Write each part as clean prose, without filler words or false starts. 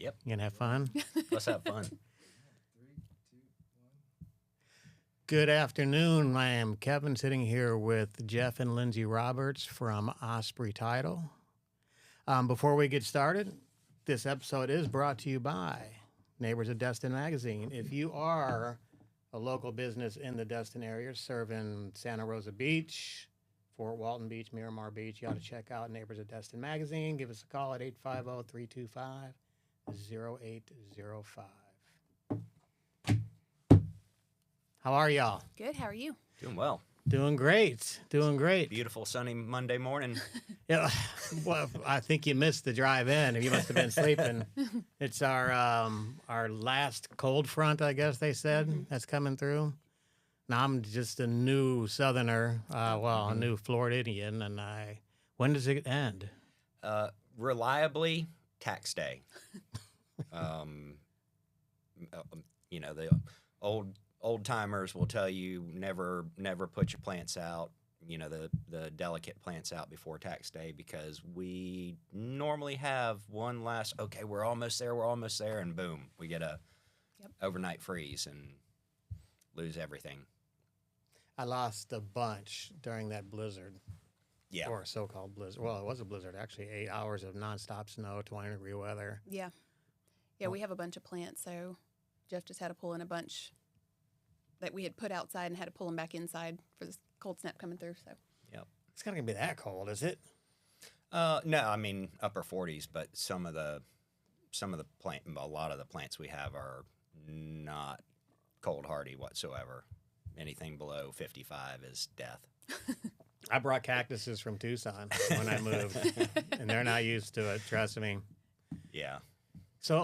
Yep. You gonna have fun? Let's have fun. Good afternoon. I am Kevin, sitting here with Jeff and Lindsay Roberts from Osprey Title. Before we get started, this episode is brought to you by Neighbors of Destin Magazine. If you are a local business in the Destin area serving Santa Rosa Beach, Fort Walton Beach, Miramar Beach, you ought to check out Neighbors of Destin Magazine. Give us a call at 850-325-0805. How are y'all? Good. How are you? Doing well. Doing great. Doing great. Beautiful sunny Monday morning. Yeah, well, I think you missed the drive in. You must have been sleeping. It's our last cold front, I guess they said, that's coming through. Now I'm just a new Southerner, a new Floridian, and when does it end? Reliably, tax day. The old timers will tell you never put your plants out, the delicate plants out before tax day, because we normally have one last, okay, we're almost there, and boom, we get a overnight freeze and lose everything. I lost a bunch during that blizzard. Yeah. Or so-called blizzard. Well, it was a blizzard, actually. 8 hours of nonstop snow, 20-degree weather. Yeah. Yeah, we have a bunch of plants, so Jeff just had to pull in a bunch that we had put outside and had to pull them back inside for this cold snap coming through. So. Yep. It's not going to be that cold, is it? No, I mean upper 40s, but a lot of the plants we have are not cold hardy whatsoever. Anything below 55 is death. I brought cactuses from Tucson when I moved, and they're not used to it, trust me. Yeah. So,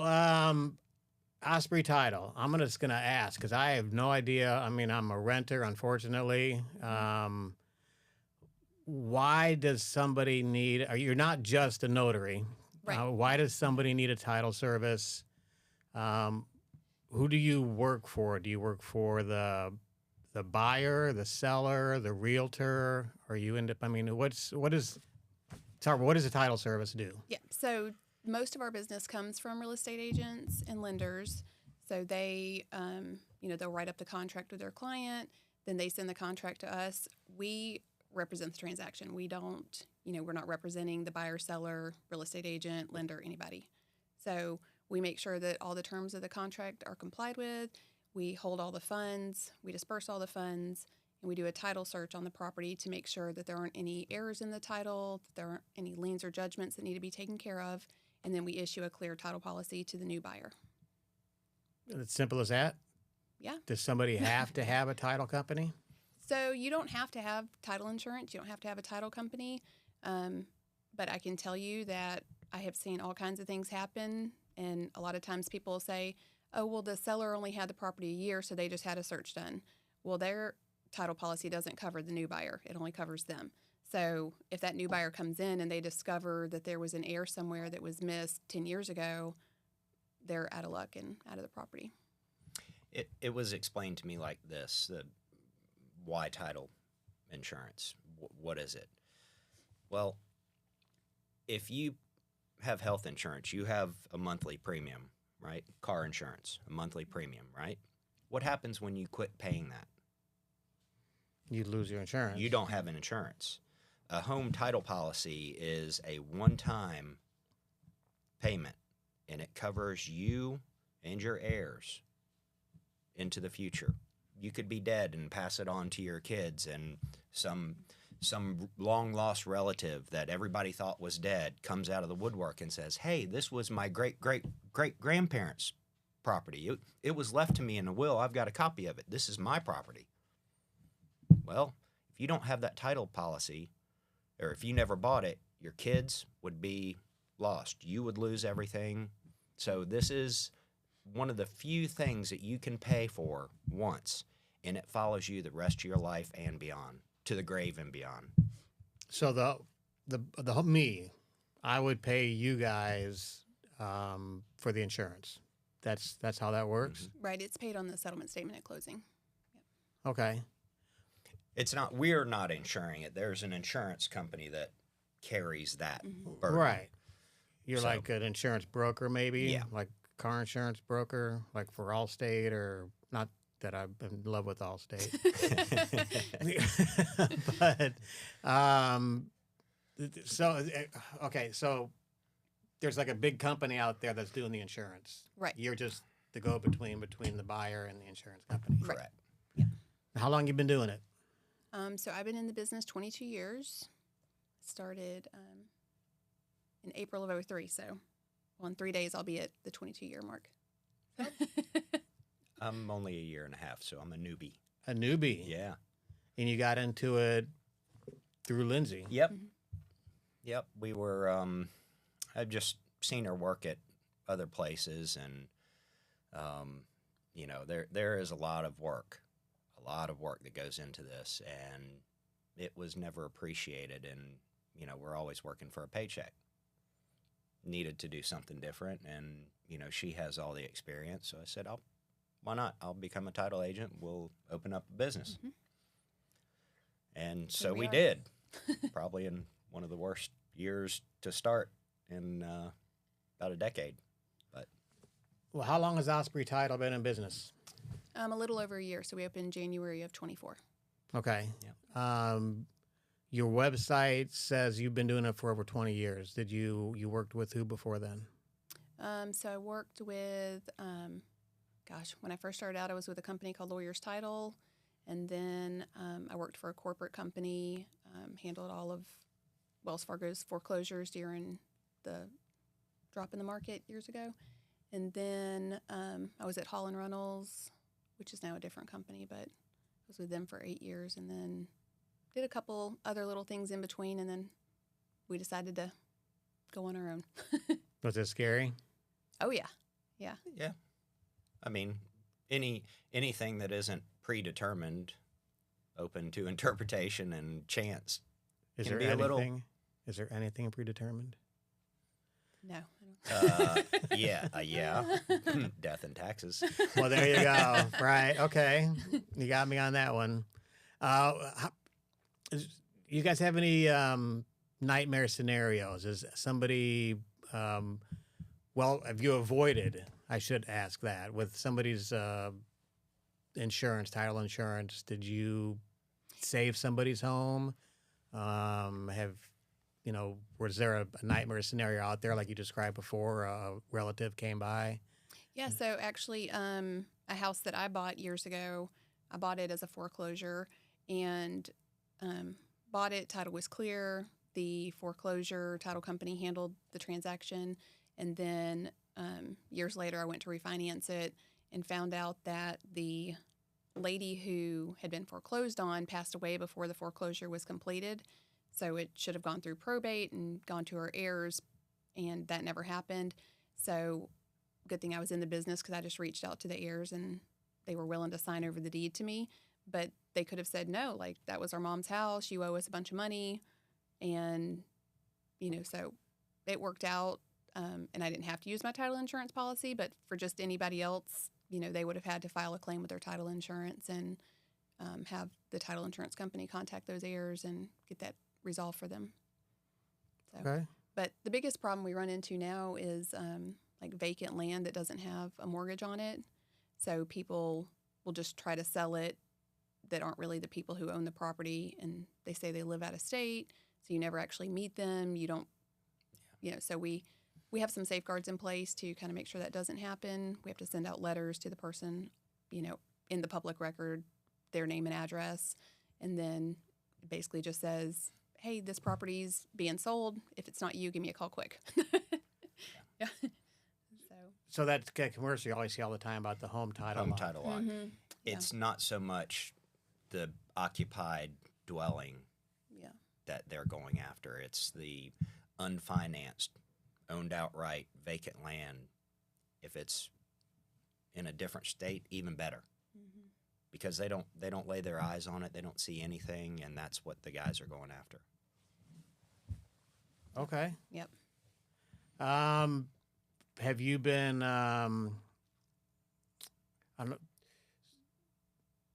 Osprey Title, I'm just going to ask, because I have no idea. I mean, I'm a renter, unfortunately. Why does somebody need, you're not just a notary. Right. Why does somebody need a title service? Who do you work for? Do you work for the buyer, the seller, the realtor? Are you what does a title service do? Yeah. So most of our business comes from real estate agents and lenders. So they, they'll write up the contract with their client. Then they send the contract to us. We represent the transaction. We don't, we're not representing the buyer, seller, real estate agent, lender, anybody. So we make sure that all the terms of the contract are complied with. We hold all the funds, we disperse all the funds, and we do a title search on the property to make sure that there aren't any errors in the title, that there aren't any liens or judgments that need to be taken care of, and then we issue a clear title policy to the new buyer. It's simple as that? Yeah. Does somebody have to have a title company? So you don't have to have title insurance. You don't have to have a title company. But I can tell you that I have seen all kinds of things happen, and a lot of times people will say, oh, well, the seller only had the property a year, so they just had a search done. Well, their title policy doesn't cover the new buyer. It only covers them. So if that new buyer comes in and they discover that there was an error somewhere that was missed 10 years ago, they're out of luck and out of the property. It was explained to me like this, why title insurance? What is it? Well, if you have health insurance, you have a monthly premium, right? Car insurance, a monthly premium, right? What happens when you quit paying that? You lose your insurance. You don't have an insurance. A home title policy is a one-time payment, and it covers you and your heirs into the future. You could be dead and pass it on to your kids, and some long-lost relative that everybody thought was dead comes out of the woodwork and says, hey, this was my great-great-great-grandparents' property. It was left to me in a will. I've got a copy of it. This is my property. Well, if you don't have that title policy, or if you never bought it, your kids would be lost. You would lose everything. So this is one of the few things that you can pay for once, and it follows you the rest of your life and beyond, to the grave and beyond. So I would pay you guys for the insurance. That's how that works? Mm-hmm. Right. It's paid on the settlement statement at closing. Yep. Okay. We're not insuring it. There's an insurance company that carries that burden. Right. You're So- like an insurance broker, maybe? Yeah. Like car insurance broker, like for Allstate, or not that I'm in love with Allstate. But, okay, so there's like a big company out there that's doing the insurance. Right. You're just the go-between between the buyer and the insurance company. Right. Correct. How long you been doing it? So I've been in the business 22 years. Started in April of 03. So, well, in 3 days I'll be at the 22-year mark. I'm only a year and a half, so I'm a newbie. A newbie. Yeah. And you got into it through Lindsay. Yep. Yep. We were, I've just seen her work at other places, and, you know, there is a lot of work that goes into this, and it was never appreciated. And, you know, we're always working for a paycheck. Needed to do something different, and, you know, she has all the experience. So I said, why not? I'll become a title agent. We'll open up a business. And so we are. did, probably in one of the worst years to start in about a decade. But Well, how long has Osprey Title been in business? A little over a year. So we opened January of 24. Okay. Your website says you've been doing it for over 20 years. Did you worked with who before then? So I worked with, when I first started out, I was with a company called Title. And then I worked for a corporate company, handled all of Wells Fargo's foreclosures during the drop in the market years ago. And then I was at Holland Runnels, which is now a different company, but I was with them for 8 years, and then did a couple other little things in between, and then we decided to go on our own. Was it scary? Oh, yeah. yeah, I mean, anything that isn't predetermined, open to interpretation and chance. Is Can there be a little- anything? Is there anything predetermined? No. I don't. Yeah. Death and taxes. Well, there you go. Right. Okay. You got me on that one. You guys have any nightmare scenarios? Is somebody, have you avoided, I should ask that, with somebody's insurance, title insurance, did you save somebody's home? Was there a nightmare scenario out there like you described before? A relative came by? Yeah, so actually, a house that I bought years ago, I bought it as a foreclosure and bought it. Title was clear. The foreclosure title company handled the transaction. And then years later, I went to refinance it and found out that the lady who had been foreclosed on passed away before the foreclosure was completed. So it should have gone through probate and gone to her heirs, and that never happened. So good thing I was in the business because I just reached out to the heirs and they were willing to sign over the deed to me. But they could have said, no, like that was our mom's house. You owe us a bunch of money. And, so it worked out. And I didn't have to use my title insurance policy, but for just anybody else, they would have had to file a claim with their title insurance and have the title insurance company contact those heirs and get that resolved for them. So, Okay. But the biggest problem we run into now is like vacant land that doesn't have a mortgage on it. So people will just try to sell it that aren't really the people who own the property, and they say they live out of state, so you never actually meet them. You don't, so we have some safeguards in place to kind of make sure that doesn't happen. We have to send out letters to the person, in the public record, their name and address, and then it basically just says, hey, this property's being sold. If it's not you, give me a call quick. Yeah. So that's a commercial you always see all the time about the home title Home lot. title lot. Mm-hmm. It's not so much the occupied dwelling Yeah. that they're going after. It's the unfinanced, owned outright, vacant land. If it's in a different state, even better. Mm-hmm. Because they don't lay their eyes on it. They don't see anything, and that's what the guys are going after. Okay. Yep. Have you been?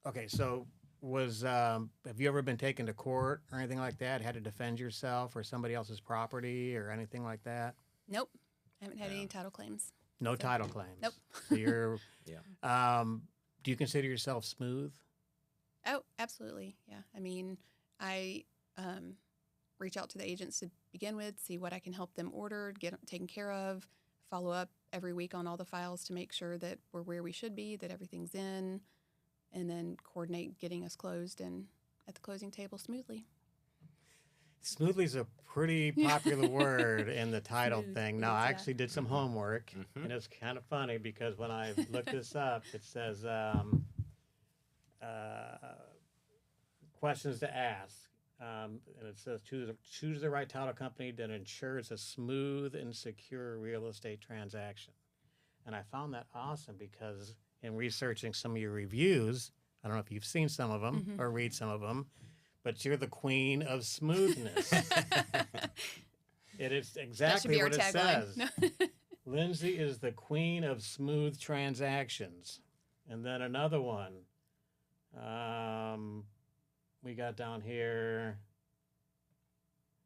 Okay, so have you ever been taken to court or anything like that? Had to defend yourself or somebody else's property or anything like that? Nope. I haven't had any title claims. No So- title claims. Nope. So you're. Yeah. Do you consider yourself smooth? Oh, absolutely. Yeah. I mean, I reach out to the agents to begin with, see what I can help them order, get taken care of, follow up every week on all the files to make sure that we're where we should be, that everything's in, and then coordinate getting us closed and at the closing table smoothly. Smoothly is a pretty popular word in the title Smooth thing. is, Now, I yeah. actually did some homework, Mhm. and it's kind of funny because when I looked this up, it says questions to ask. And it says choose the right title company that ensures a smooth and secure real estate transaction. And I found that awesome because in researching some of your reviews, I don't know if you've seen some of them or read some of them, but you're the queen of smoothness. It is That should exactly be our what it tagline. says. Lindsay is the queen of smooth transactions. And then another one. We got down here.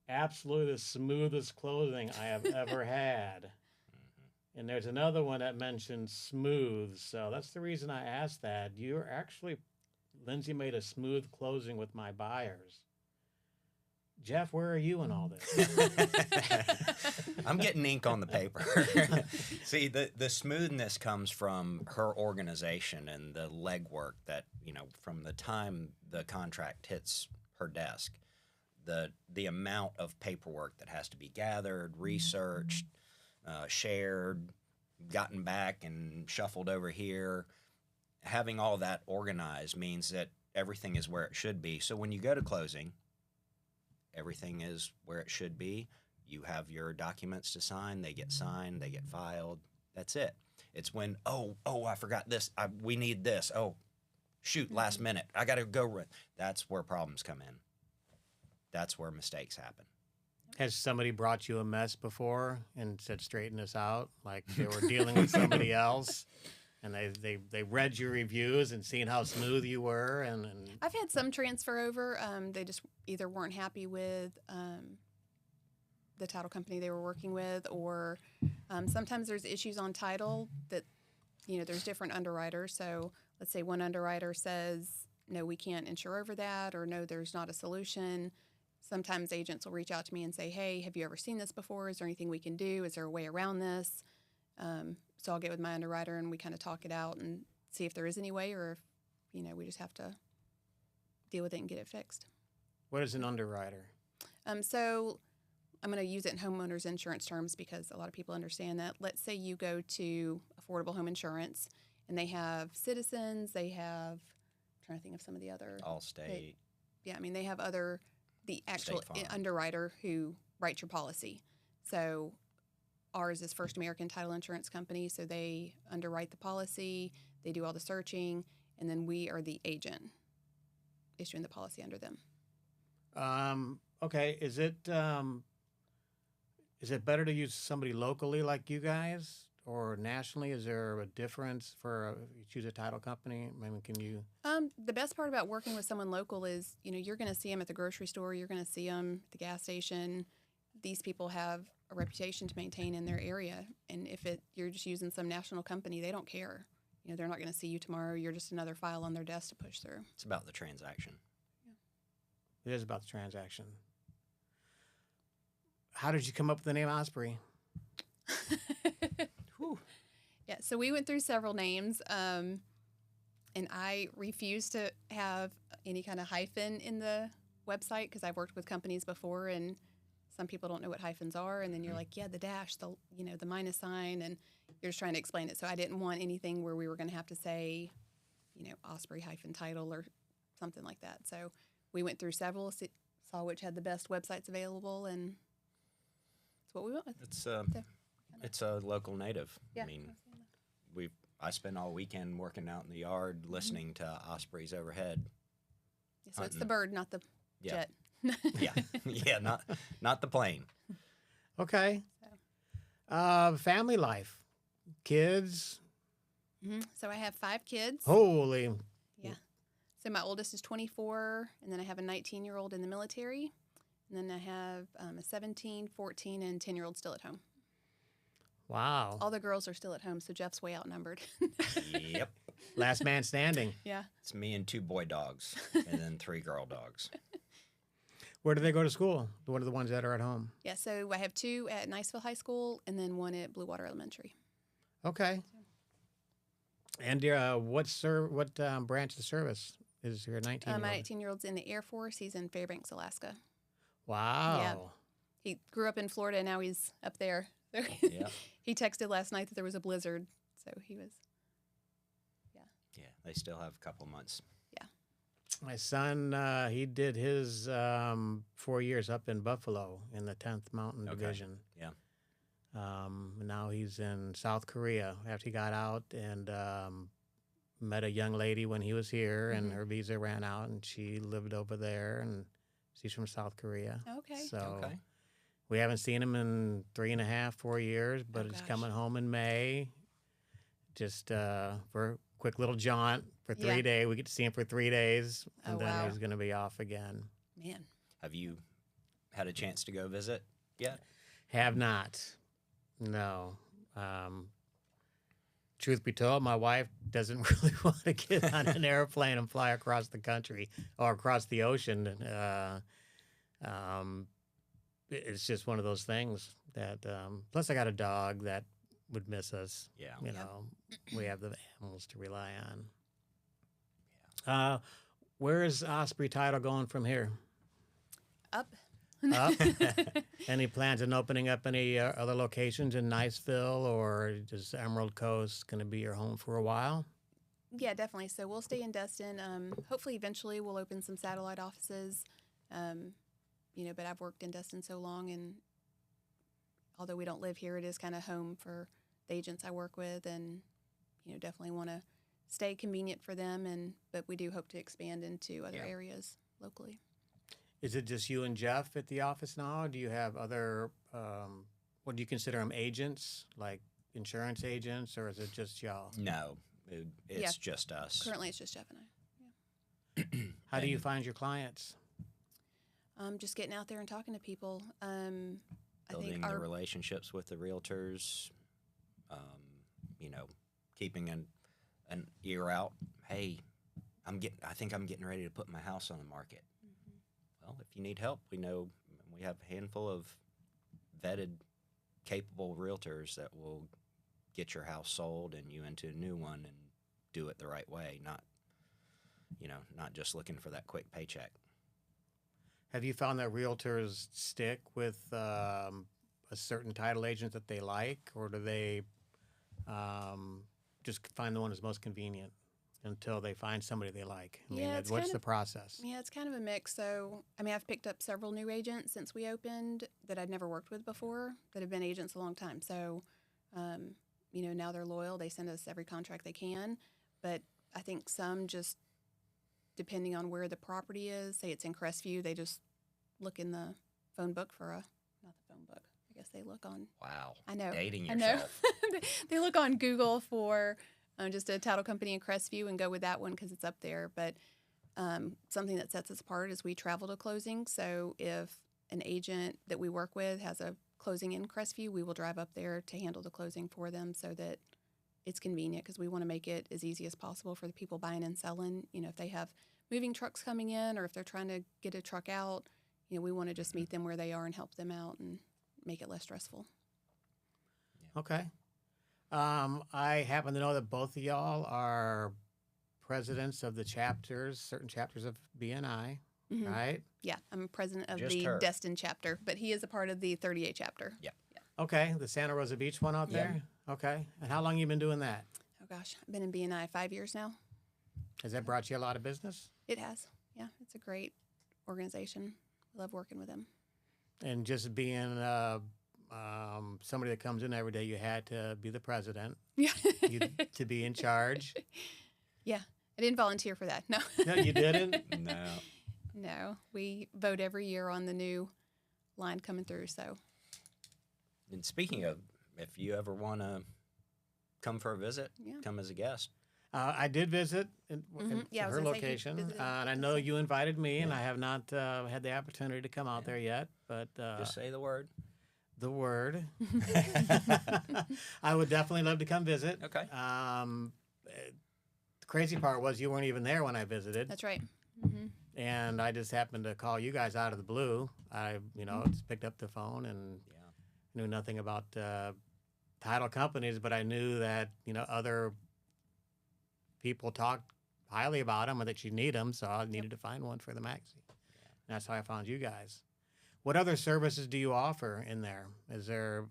Absolutely the smoothest closing I have ever had. And there's another one that mentions smooth. So that's the reason I asked that. You're actually, Lindsay made a smooth closing with my buyers. Jeff, where are you in all this? I'm getting ink on the paper. See, the smoothness comes from her organization and the legwork that, from the time the contract hits her desk, the amount of paperwork that has to be gathered, researched, shared, gotten back and shuffled over here. Having all that organized means that everything is where it should be. So when you go to closing, everything is where it should be. You have your documents to sign. They get signed. They get filed. That's it. It's when, I forgot this. We need this. Oh, shoot, last minute. I got to go. That's where problems come in. That's where mistakes happen. Has somebody brought you a mess before and said, straighten this out? Like they were dealing with somebody else and they read your reviews and seen how smooth you were. And I've had some transfer over. They just either weren't happy with the title company they were working with, or sometimes there's issues on title that, there's different underwriters. So let's say one underwriter says, no, we can't insure over that, or no, there's not a solution. Sometimes agents will reach out to me and say, hey, have you ever seen this before? Is there anything we can do? Is there a way around this? So I'll get with my underwriter and we kind of talk it out and see if there is any way, or if, we just have to deal with it and get it fixed. what is an underwriter? So I'm going to use it in homeowners insurance terms because a lot of people understand that. Let's say you go to Affordable Home Insurance and they have Citizens, they have, I'm trying to think of some of the other. Allstate. They have the actual State Farm. underwriter who writes your policy. So ours is First American Title Insurance Company, so they underwrite the policy, they do all the searching, and then we are the agent issuing the policy under them. Okay, is it better to use somebody locally like you guys or nationally? Is there a difference for you choose a title company? Can you? The best part about working with someone local is, you're going to see them at the grocery store, you're going to see them at the gas station. These people have a reputation to maintain in their area, and if you're just using some national company, they don't care. They're not going to see you tomorrow. You're just another file on their desk to push through. It's about the transaction. It is about the transaction. How did you come up with the name Osprey? Yeah, so we went through several names, and I refused to have any kind of hyphen in the website because I've worked with companies before, and some people don't know what hyphens are, and then you're like, yeah, the dash, the minus sign, and you're just trying to explain it. So I didn't want anything where we were going to have to say, Osprey Title or something like that. So we went through several, saw which had the best websites available, and that's what we went with. It's a local native. Yeah. I spend all weekend working out in the yard listening to ospreys overhead. Yeah, so it's the hunting. bird, not the Yeah. jet. Yeah, not the plane. Okay. Family life, kids. So I have 5 kids. Holy. Yeah. So my oldest is 24, and then I have a 19-year-old in the military, and then I have a 17, 14, and 10-year-old still at home. Wow. All the girls are still at home, so Jeff's way outnumbered. Yep. Last man standing. Yeah. It's me and 2 boy dogs, and then 3 girl dogs. Where do they go to school? What are the ones that are at home? Yeah, so I have 2 at Niceville High School and then 1 at Blue Water Elementary. Okay. And what branch of service is your 19-year-old? My 18-year-old's in the Air Force. He's in Fairbanks, Alaska. Wow. He grew up in Florida, and now he's up there. So Yeah. he texted last night that there was a blizzard, so he was. Yeah, they still have a couple months. My son, he did his 4 years up in Buffalo in the 10th Mountain Okay. Division. Yeah. Now he's in South Korea after he got out and met a young lady when he was here, and her visa ran out, and she lived over there, and she's from South Korea. Okay. So Okay. we haven't seen him in 3.5, 4 years, but he's gosh. coming home in May just for a quick little jaunt for 3 Yeah. days. We get to see him for 3 days, and Oh, then wow. he's going to be off again. Man. Have you had a chance to go visit yet? Have not. No. Truth be told, my wife doesn't really want to get on an airplane and fly across the country or across the ocean. It's just one of those things that, plus I got a dog that would miss us. Yeah. You know, we have the animals to rely on. Where is Osprey Title going from here? Up. Up? Any plans on opening up any other locations in Niceville, or is Emerald Coast going to be your home for a while? Yeah, definitely. So we'll stay in Destin. Hopefully, eventually, we'll open some satellite offices. But I've worked in Destin so long, and although we don't live here, it is kind of home for the agents I work with, and definitely want to stay convenient for them. But we do hope to expand into other areas locally. Is it just you and Jeff at the office now? Or do you have other, what do you consider them, agents, like insurance agents, or is it just y'all? No, it's just us. Currently, it's just Jeff and I. How do you find your clients? Just getting out there and talking to people. I Building think the our relationships with the realtors, keeping an ear out. Hey, I think I'm getting ready to put my house on the market. Well, if you need help, we know we have a handful of vetted, capable realtors that will get your house sold and you into a new one and do it the right way, not just looking for that quick paycheck. Have you found that realtors stick with a certain title agent that they like, or do they just find the one that's most convenient until they find somebody they like? I mean, what's the process? Yeah, it's kind of a mix. So, I've picked up several new agents since we opened that I'd never worked with before that have been agents a long time. So, now they're loyal. They send us every contract they can. But I think some just, depending on where the property is, say it's in Crestview, they just look in the phone book for not the phone book. I guess they look on. Wow. I know. Dating I know. yourself. They look on Google for just a title company in Crestview and go with that one because it's up there. But something that sets us apart is we travel to closing. So if an agent that we work with has a closing in Crestview, we will drive up there to handle the closing for them so that it's convenient, because we want to make it as easy as possible for the people buying and selling. If they have moving trucks coming in or if they're trying to get a truck out, we want to just meet them where they are and help them out and make it less stressful. Okay. I happen to know that both of y'all are presidents of the chapters, certain chapters of BNI, right? Yeah, I'm president of Just the her. Destin chapter, but he is a part of the 38 chapter. Yeah. Okay, the Santa Rosa Beach one out there? Okay. And how long you been doing that? Oh gosh, I've been in BNI 5 years now. Has that brought you a lot of business? It has. Yeah, it's a great organization. I love working with them. And just being somebody that comes in every day, you had to be the president, Yeah. to be in charge. Yeah, I didn't volunteer for that. No. No, you didn't? No. No, we vote every year on the new line coming through. So. And speaking of, if you ever want to come for a visit, Yeah. come as a guest. I did visit in Yeah, I was her gonna say he location, visited and I us. know you invited me, and I have not had the opportunity to come out there yet. But Just say the word. the word. I would definitely love to come visit. Okay. The crazy part was you weren't even there when I visited. That's right. Hmm. And I just happened to call you guys out of the blue. I, just picked up the phone and Yeah. knew nothing about title companies, but I knew that, other people talked highly about them and that you need them, so I needed to find one for the maxi. And that's how I found you guys. What other services do you offer in there? Is there,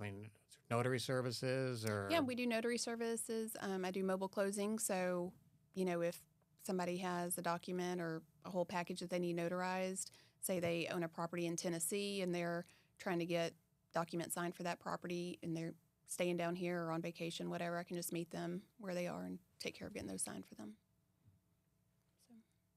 notary services or? Yeah, we do notary services. I do mobile closing. So, if somebody has a document or a whole package that they need notarized, say they own a property in Tennessee and they're trying to get documents signed for that property and they're staying down here or on vacation, whatever, I can just meet them where they are and take care of getting those signed for them.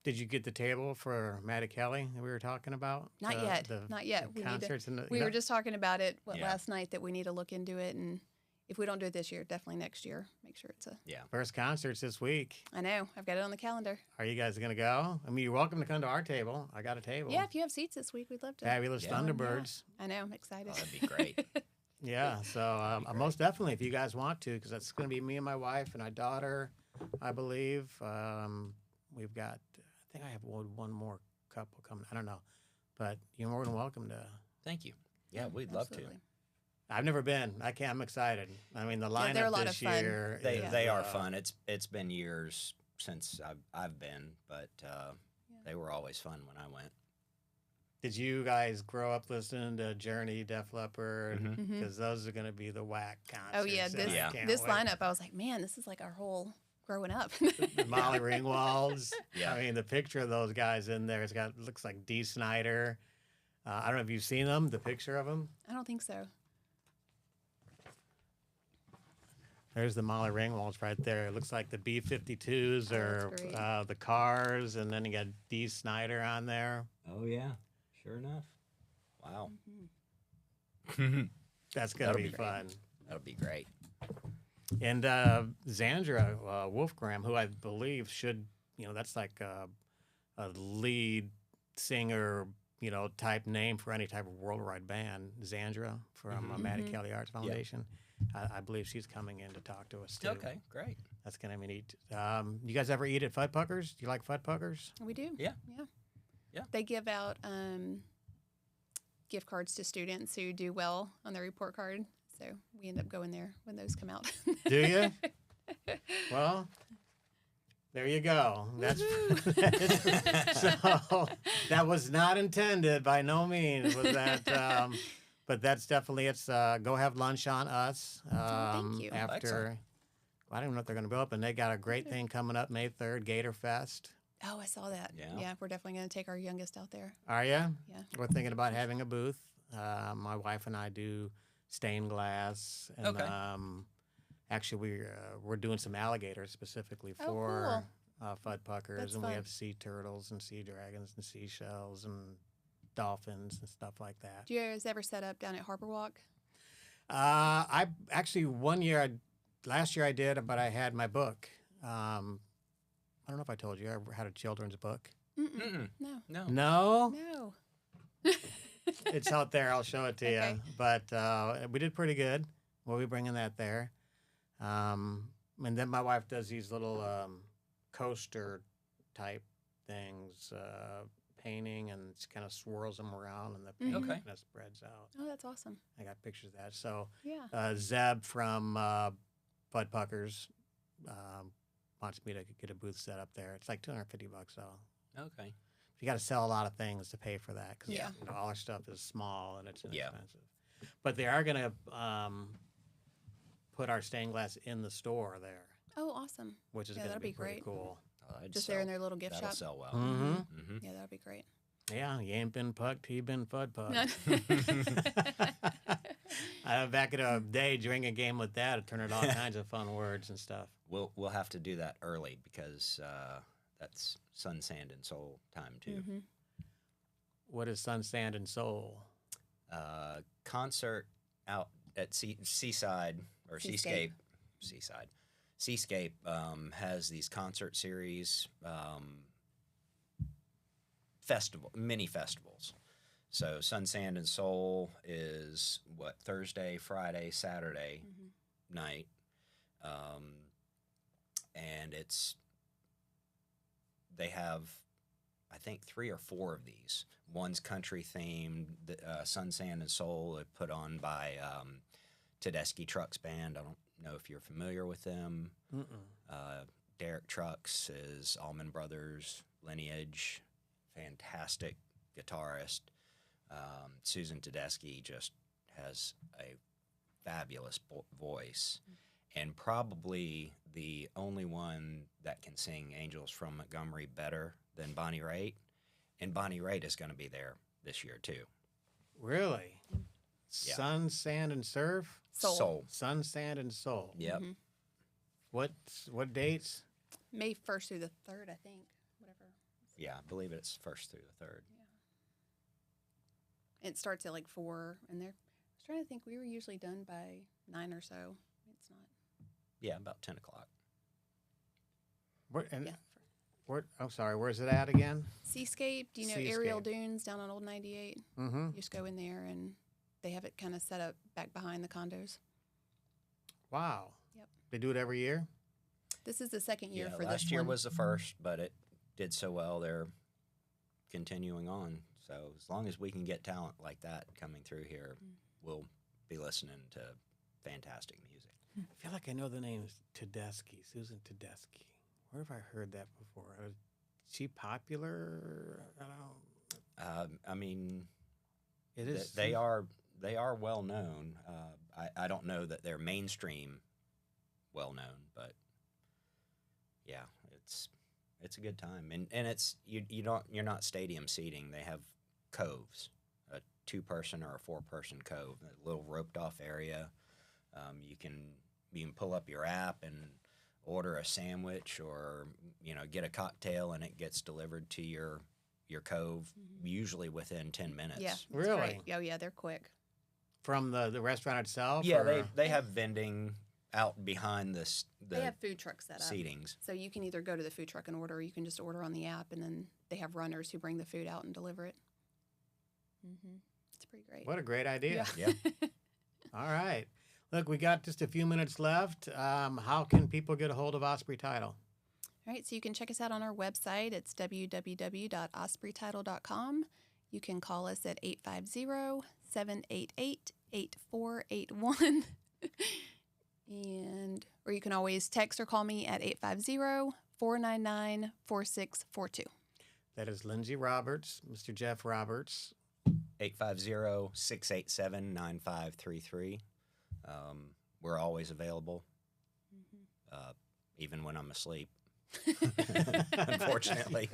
Did you get the table for Maddie Kelly that we were talking about? Not yet. Not yet. The concerts and we were just talking about it Yeah. last night that we need to look into it, and if we don't do it this year, definitely next year. Make sure it's a. First concerts this week. I know. I've got it on the calendar. Are you guys going to go? I mean, you're welcome to come to our table. I got a table. Yeah, if you have seats this week, we'd love to. Fabulous Yeah. Thunderbirds. I know. I'm excited. Oh, that'd be great. Yeah, so most definitely, if you guys want to, because that's going to be me and my wife and our daughter, I believe. We've got, I think I have one more couple coming. I don't know, but you're more than welcome to. Thank you. Yeah, we'd love Absolutely. I've never been. I can't. I'm excited. I mean, the lineup they're a lot this of fun. year. to. is, They are fun. It's been years since I've been, but they were always fun when I went. Did you guys grow up listening to Journey, Def Leppard? Mhm. Because those are going to be the whack concerts. Oh yeah, and this I can't this wait. lineup, I was like, man, this is like our whole growing up. The Molly Ringwalds. Yeah. I mean, the picture of those guys in there, looks like Dee Snider. I don't know if you've seen them, the picture of them. I don't think so. There's the Molly Ringwalds right there. It looks like the B-52s Oh, or that's great. the Cars, and then you got Dee Snider on there. Oh yeah, sure enough. Wow. That's going to That'll be be great. fun. That'll be great. And Zandra Wolfgram, who I believe should, that's like a lead singer, type name for any type of worldwide band. Zandra from Maddie Kelly Arts Foundation. I believe she's coming in to talk to us too. Okay, great. That's going to be neat. You guys ever eat at Fuddpuckers? Do you like Fuddpuckers? We do. Yeah. Yeah. Yeah. They give out gift cards to students who do well on their report card. So we end up going there when those come out. Do you? Well, there you go. That's so that was not intended by no means. Was that? But that's definitely it's. Go have lunch on us. thank you. After, Excellent. I don't know if they're going to go up, and they got a great thing coming up May 3rd, Gator Fest. Oh, I saw that. Yeah. We're definitely going to take our youngest out there. Are you? Yeah. We're thinking about having a booth. My wife and I do stained glass, and Okay. actually we're doing some alligators specifically Oh, for Fuddpuckers, That's and fun. we have sea turtles and sea dragons and seashells and dolphins and stuff like that. Do you guys ever set up down at Harbor Walk? I actually last year I did, but I had my book. I don't know if I told you I had a children's book. Mm-mm. No. No. No. No. It's out there. I'll show it to Okay. you. But we did pretty good. We'll be bringing that there. And then my wife does these little coaster type things, painting, and it kind of swirls them around, and the paint Okay. kind of spreads out. Oh, that's awesome. I got pictures of that. So Yeah. Zeb from Fuddpuckers wants me to get a booth set up there. It's like $250 though. Okay. You got to sell a lot of things to pay for that because Yeah. all our stuff is small and it's Yeah. inexpensive. But they are going to put our stained glass in the store there, Oh, awesome. which is Yeah, going to that'll be be pretty great. cool. Oh, that'd Just sell, there in their little gift that'll shop. sell well. Mm-hmm. Mm-hmm. Yeah, that'll be great. Yeah, you ain't been pucked, he been Fuddpucked. Back in the day, during a game with that, it turned out all kinds of fun words and stuff. We'll have to do that early because that's Sun, Sand, and Soul time too. Mhm. What is Sun, Sand, and Soul? Concert out at Seaside or Seascape. Seascape has these concert series, mini festivals. So Sun, Sand, and Soul is what, Thursday, Friday, Saturday night, and they have, I think, 3 or 4 of these. One's country themed. Sun, Sand, and Soul put on by Tedeschi Trucks Band. I don't know if you're familiar with them. Derek Trucks is Allman Brothers lineage, fantastic guitarist. Susan Tedeschi just has a fabulous voice, and probably the only one that can sing Angels from Montgomery better than Bonnie Raitt. And Bonnie Raitt is going to be there this year, too. Really? Yeah. Sun, Sand, and Surf? Soul. Sun, Sand, and Soul. Yep. What dates? May 1st through the 3rd, I think. Whatever. Yeah, I believe it's 1st through the 3rd. It starts at like 4, and I was trying to think. We were usually done by 9 or so. It's not. Yeah, about 10 o'clock. I'm sorry, where's it at again? Seascape. Do you know Seascape. Aerial Dunes down on Old 98? Mm-hmm. You just go in there, and they have it kind of set up back behind the condos. Wow. Yep. They do it every year? This is the second year for this last year one. was the first, but it did so well, they're continuing on. So as long as we can get talent like that coming through here, we'll be listening to fantastic music. I feel like I know the name Tedeschi, Susan Tedeschi. Where have I heard that before? Is she popular? I mean, It is. they are well known. I don't know that they're mainstream well known, but yeah, it's a good time, and it's you're not stadium seating. They have coves, a 2-person or a 4-person cove, a little roped off area. You can pull up your app and order a sandwich, or get a cocktail, and it gets delivered to your cove usually within 10 minutes. Yeah. It's Really? great. Oh, yeah, they're quick. From the restaurant itself? Yeah, or- they have vending out behind the They have food trucks set up. seatings. So you can either go to the food truck and order, or you can just order on the app, and then they have runners who bring the food out and deliver it. It's pretty great. What a great idea. Yeah. All right. Look, we got just a few minutes left. How can people get a hold of Osprey Title? All right, so you can check us out on our website. It's www.ospreytitle.com. You can call us at 850-788-8481. Or you can always text or call me at 850-499-4642. That is Lindsay Roberts, Mr. Jeff Roberts. 850-687-9533. We're always available, even when I'm asleep. Unfortunately.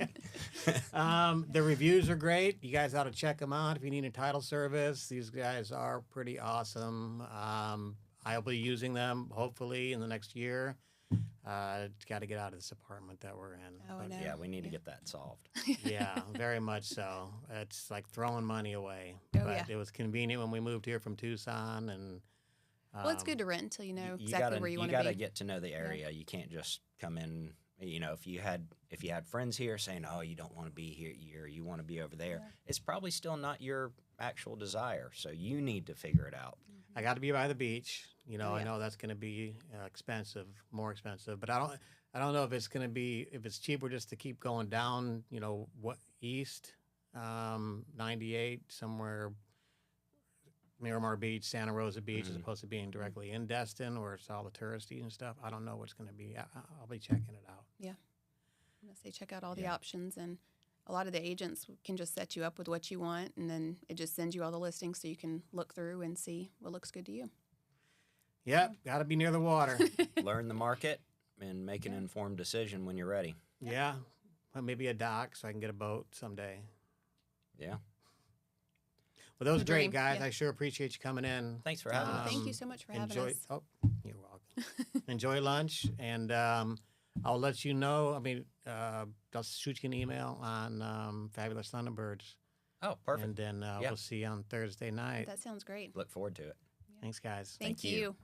The reviews are great. You guys ought to check them out if you need a title service. These guys are pretty awesome. I'll be using them hopefully in the next year. Got to get out of this apartment that we're in. Oh, I know. Yeah, we need to get that solved. Yeah, very much so. It's like throwing money away. Oh, But yeah. it was convenient when we moved here from Tucson, and Well, it's good to rent until you know You exactly gotta, where you want you to gotta be. get to know the area. You can't just come in. If you had friends here saying, "Oh, you don't want to be here, you want to be over there," it's probably still not your actual desire. So you need to figure it out. I got to be by the beach. I yeah. know that's going to be expensive, more expensive. But I don't know if it's going to be, if it's cheaper just to keep going down. East, 98 somewhere, Miramar Beach, Santa Rosa Beach, as opposed to being directly in Destin, where it's all the touristy and stuff. I don't know what's going to be. I'll be checking it out. I'm gonna say check out all the options, and a lot of the agents can just set you up with what you want, and then it just sends you all the listings so you can look through and see what looks good to you. Yep, got to be near the water. Learn the market and make an informed decision when you're ready. Yeah, well, maybe a dock so I can get a boat someday. Yeah. Well, that was The great, dream, guys. yeah. I sure appreciate you coming in. Thanks for having us. Thank you so much for having enjoy, us. Oh, you're welcome. Enjoy lunch, and I'll let you know. I'll shoot you an email on Fabulous Thunderbirds. Oh, perfect. And then Yeah. we'll see you on Thursday night. That sounds great. Look forward to it. Thanks, guys. Thank you. you.